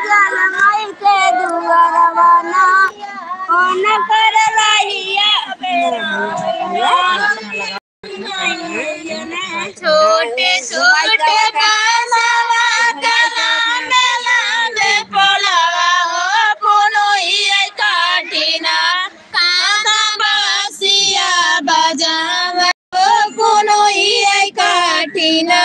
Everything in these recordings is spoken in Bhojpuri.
जल मई के दुआरवाना कौन कर रहिया छोटे छोटे बांसवा कलांडला में पोलवा हो पुनोहिया काटिना कांधा बासिया बजावा हो पुनोहिया काटिना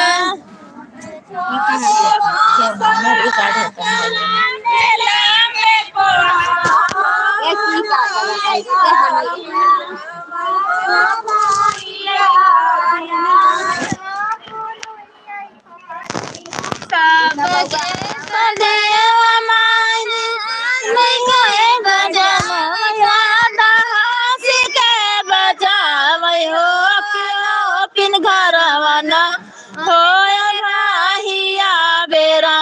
घरवाना हो राहिया बेरा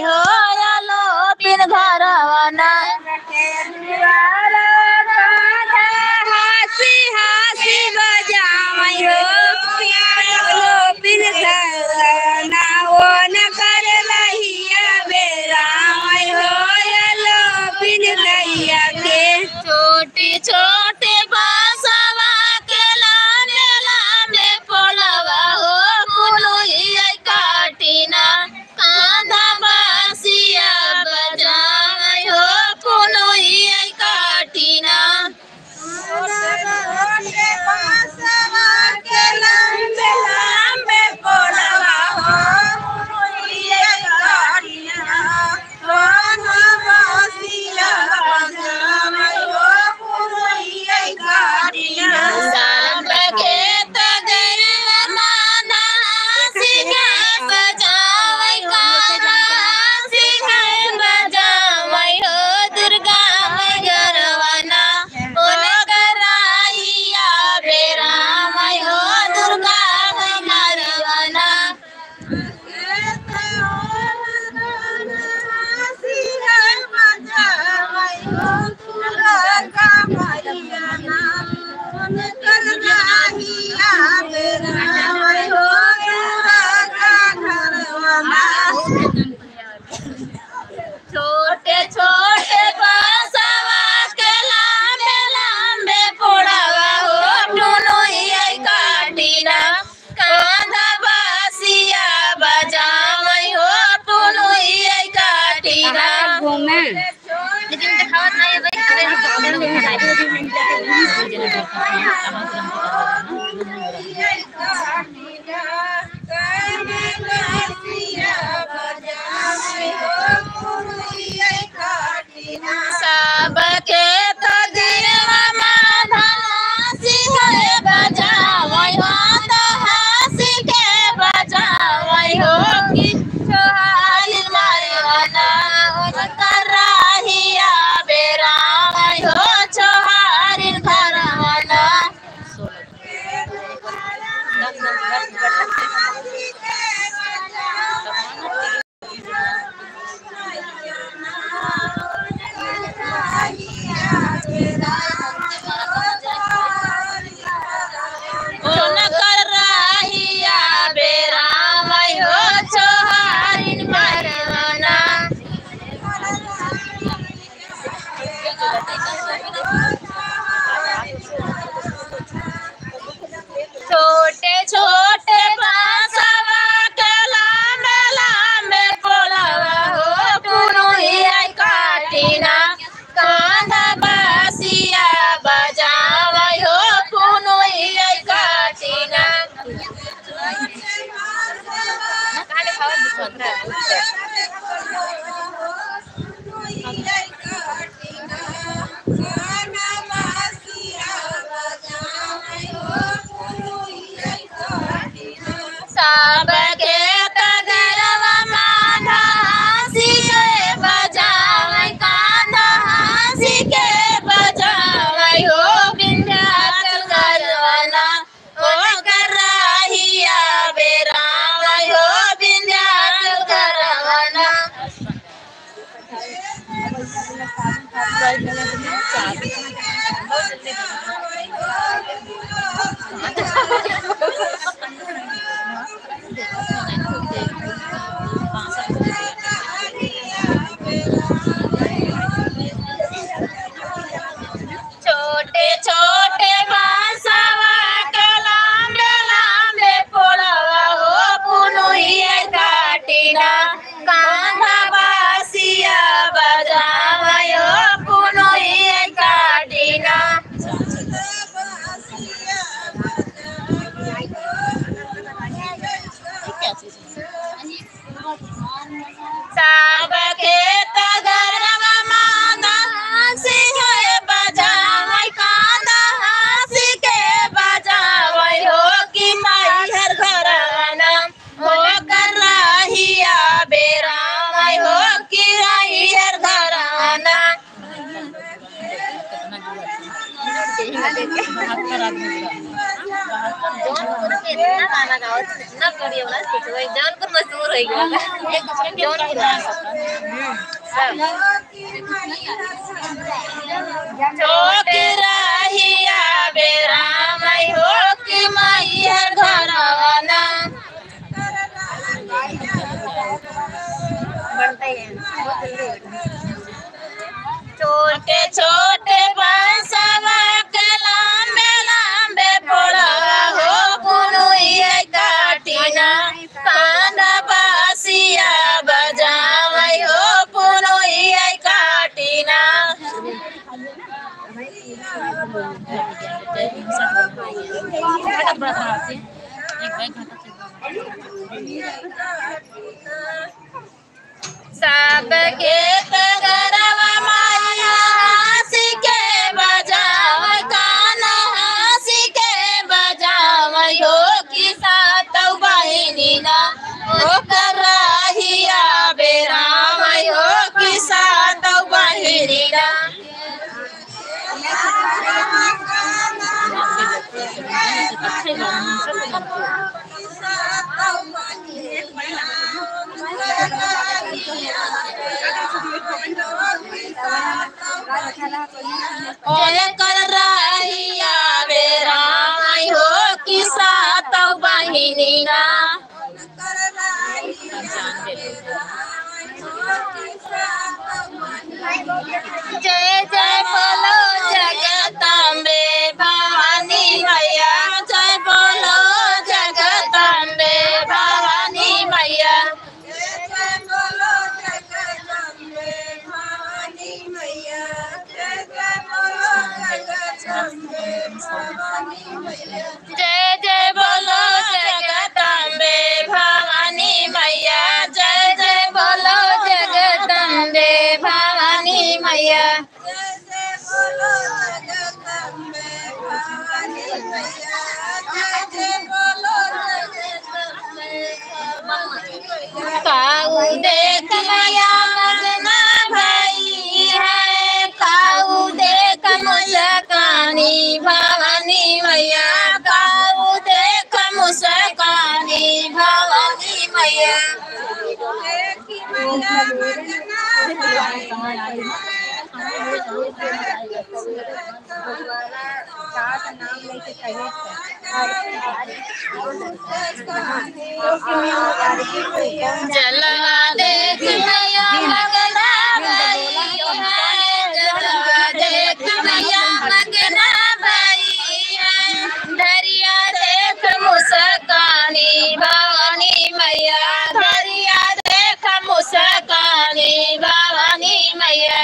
हो लो पिन घरवाना हंसी हंसी बजावई हो लो पिन घरवाना वो न कर रहिया बेरा हो लो पिन गैया के छोटे छोटे बांसवा के लाने लाने पोलवा हो पुनोहिया काटिना कांधा बासिया बजावई हो पुनोहिया काटिना बांसवा के लाने लाने पोलवा हो पुनोहिया काटिना कांधा बासिया बजावई हो पुनोहिया काटिना सब के तगर माना सिंह बजावई कान्हा सिंह बजावई हो दुर्गा गरवाना ओन कराइया बेरा हो दुर्गा गरवाना छोटे छोटे बांसवा के लांबे लांबे पोड़वा हो पुनोहिया काटिना कांधा बासिया बजावई हो पुनोहिया काटिना घूमे लेकिन दिखावत नहीं है सबके तो दिलवा माधा सिंह बजावई हो तो हंसी के बजावई हो कि सोहारी मारवाना कर रहिया बेरा हो सोहारी घरवाना जौनपुर में इतना गाना गाओ इतना वीडियो बना कुछ वही जौनपुर मशहूर हो गया एक दूसरे के जौनपुर सब छोटी रहिया बेरा मैं हो कि मैया घरवाना बनता ही है छोटे छोटे बंसवा के लांबे लांबे फोड़वा हो पुनुइया काटिना काना बासिया बजावै हो पुनुइया काटिना सब के तगरवा माया हंसी के बजावै काना हंसी के बजावै हो कि सातौ बहिनी ना ओ करहिया बेरावै हो कि सातौ बहिनी ना कर रहिया बेरा हो कि सातौ बहिनी ना जय जय बोलो जगदम्बे भवानी मैया जय बोलो जगदम्बे भवानी मैया जय जय बोलो जगदम्बे भवानी मैया जय जय बोलो जगदम्बे भवानी मैया काऊ देख मैया मगना भाई है काऊ देख मुस्कानी भवानी मैया काऊ देख मुस्कानी भवानी मैया जलवा देख मैया मगना भाई है जलवा देख मैया मगना भाई है दरिया देख मुस्कानी भवानी मैया दरिया देख मुस्कानी भवानी मैया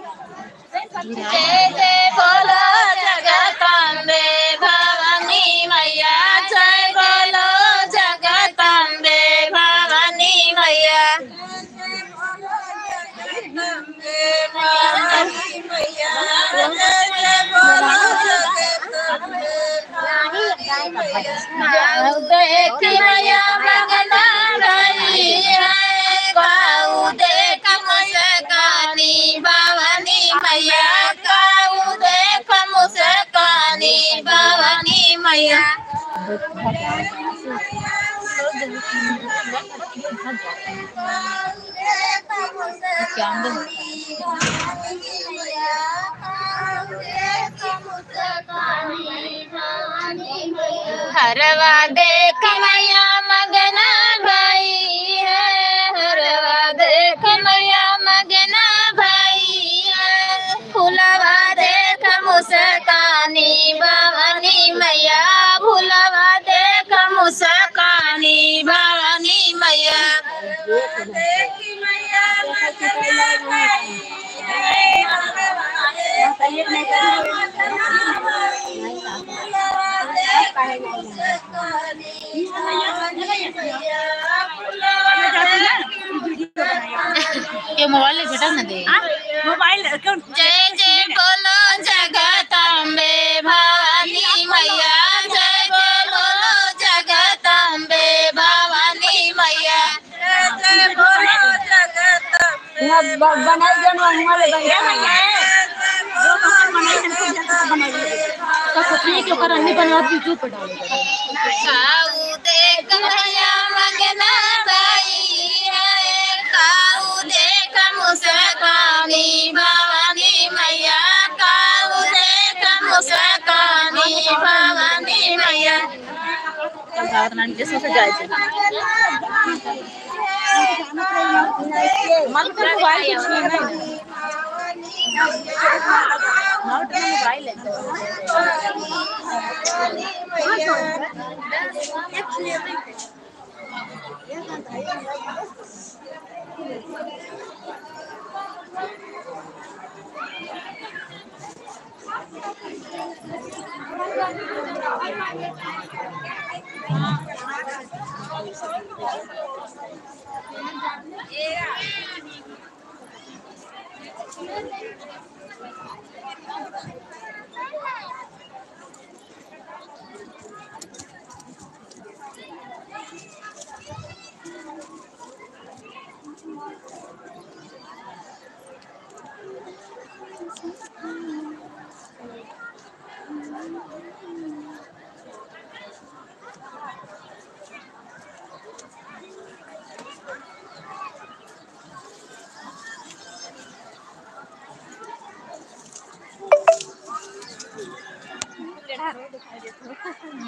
जय जय बोलो जगदम्बे भवानी मैया जय बोलो जगदम्बे भवानी मैया देख मैया मगना भाई है काऊ देख मुस्कानी भवानी मैया काऊ देख मुस्कानी भवानी मैया हरवा देख मैया मगना भाई है हरवा देख मैया मगना भाई है फुलवा देख मुस्कानी भवानी मैया फुलवा देख मुस्कानी भवानी मैया ये मोबाइल बेटा ना दे मोबाइल जय जय बोलो जगदम्बे भवानी मैया जय बोलो जगदम्बे बनाई जन हमारे भैया जो बनाई हमको जल्दी बनाई तो कुछ क्यों कर नहीं बनवा बीजू पे डाले काऊ देख भैया मगना बाई है काऊ देख मुस्कानी भवानी मैया काऊ देख मुस्कानी भवानी मैया भारत नाम के से जाए छे मन तो मोबाइल कुछ नहीं है नॉट मोबाइल है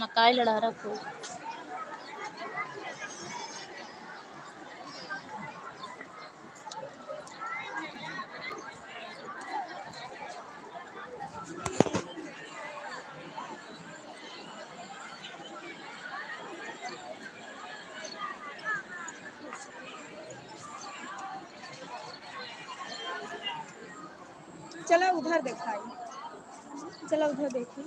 मकाई लड़ा रखो चलो उधर दिखाई चलो उधर देखिए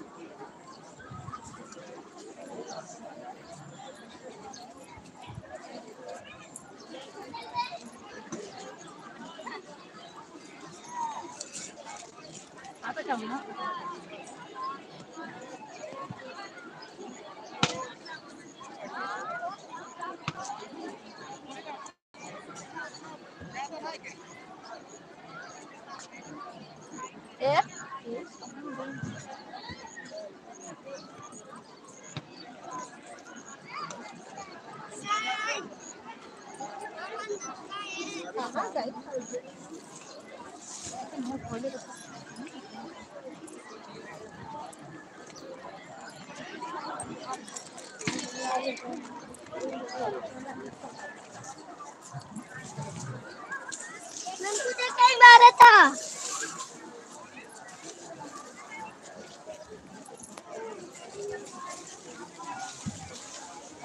आप जाओ ना ए तुझे कई मारा था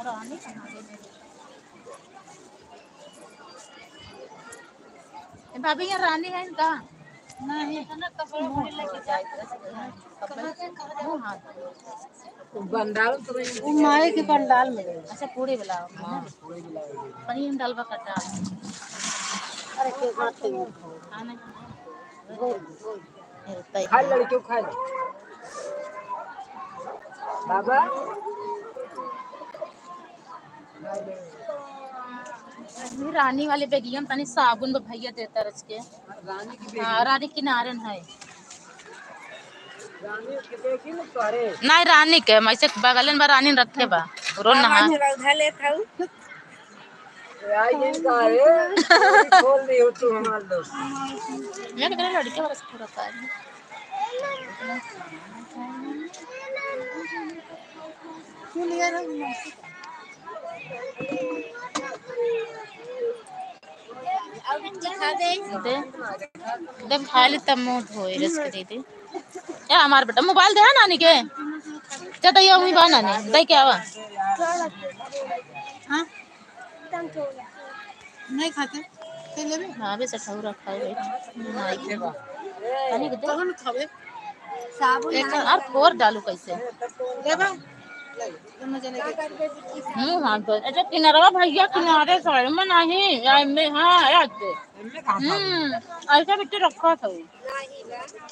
रानी कहाँ गई भाभी ये रानी है इनका नहीं बंडाल तो माए के पंडाल में अच्छा पूरी बुलाओ पनीर डालवा कटा अरे के बात है खाना खा लड़कियों खा बाबा रानी वाले बेगियम तनी साबुन भैया देता रच के रानी की हाँ रानी किनारन है रानी के देखी न करे नहीं रानी के मैं से बगलन में रानी रखे बा रो नहा उधर ले खाऊ आई इनका है खोल दी हो तू हमार दोस्त मैं कहने लड़के वाला थोड़ा सा क्यों लिया ना दिखा दे दे खा ली तब मुंह धोए रस के दे दे या हमार बेटा मोबाइल दे नानी के जा दैया हुई बा नानी दे के आवा हां नहीं खाते ते लेबे हां बे सठाऊ रखा है माई के पानी के दे कौन खावे साबुन एक और फोर डालू कैसे लेबा तुम जने के हां तो अच्छा किनारा भैया किनारे साइड में नहीं या में हां याद ऐसा बिट्टे रखा था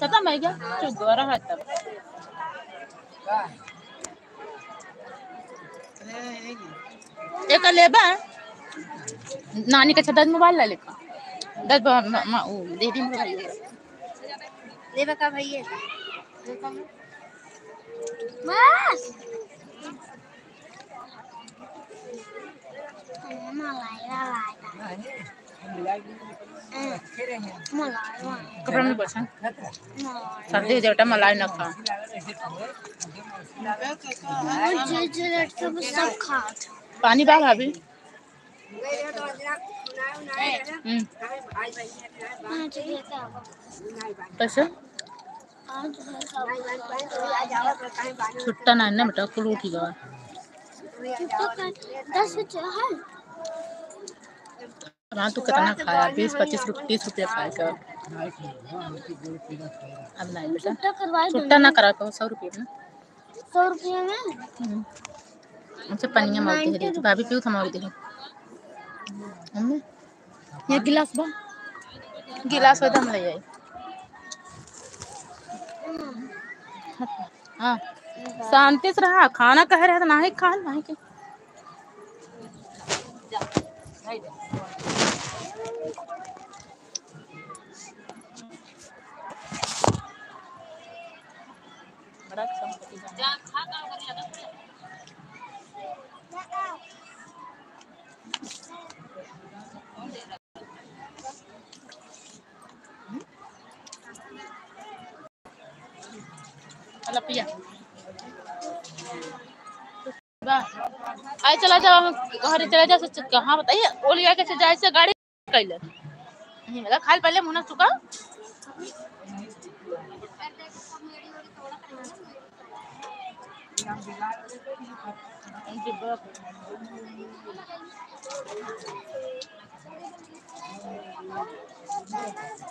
पता मैं क्या चुगवा रहा था एक लेबा नानी का छत मोबाइल ले लेका दस दे दी भैया ले बका भैया बस कपड़ा में बसन सर्दी हो जाता मलाई न खा सब खा पानी बा भाभी कैसे छुट्टा नहीं ना बेटा कुल उठी गवा 10 है हाँ तू कितना खाया 20-25 30 रुपया खाए का अब नहीं बेटा छुट्टा ना करा को 100 रुपये में 100 रुपये में अच्छा पनिया मारती है तो भाभी क्यों थमाओ दे हमने ये गिलास बा गिलास में दम ले आई हाँ शांति से रहा खाना कह रहा था ना ही खा नहीं के बड़ा पिया आए चला जाओ हम घर चला जा कहाँ बताइए ओलिया कैसे जाए से गाड़ी कैले नहीं लगा खाल पहले मुना चुका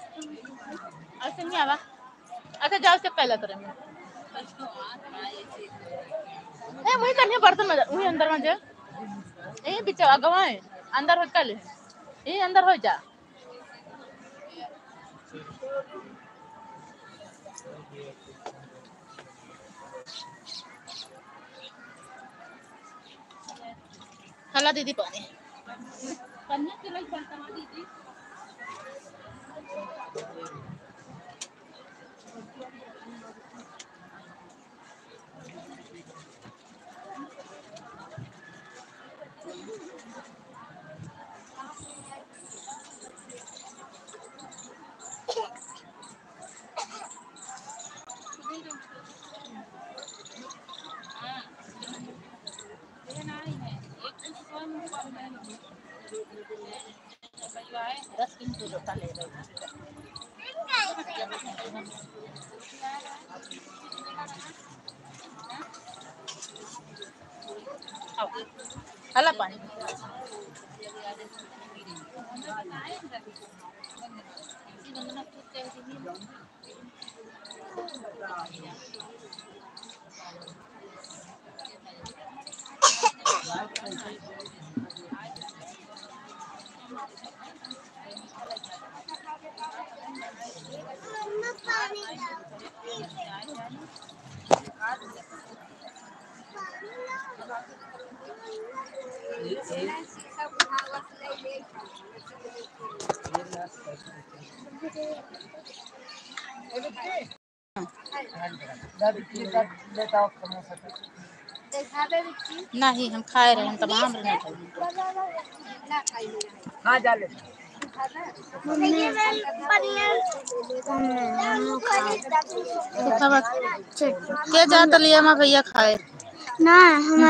ऐसे नहीं आवा अच्छा जाओ से पहले तरह में ए वही करने बर्तन में वही अंदर में जा ए बिचा गवाए अंदर हो कल ए अंदर हो जा हला दीदी पानी पन्ना के लिए चलता दीदी ले हला पानी नहीं हम खाए रहे हम तमाम नहीं हाँ जा ले क्या जाता लिया माँ भैया खाए ना हम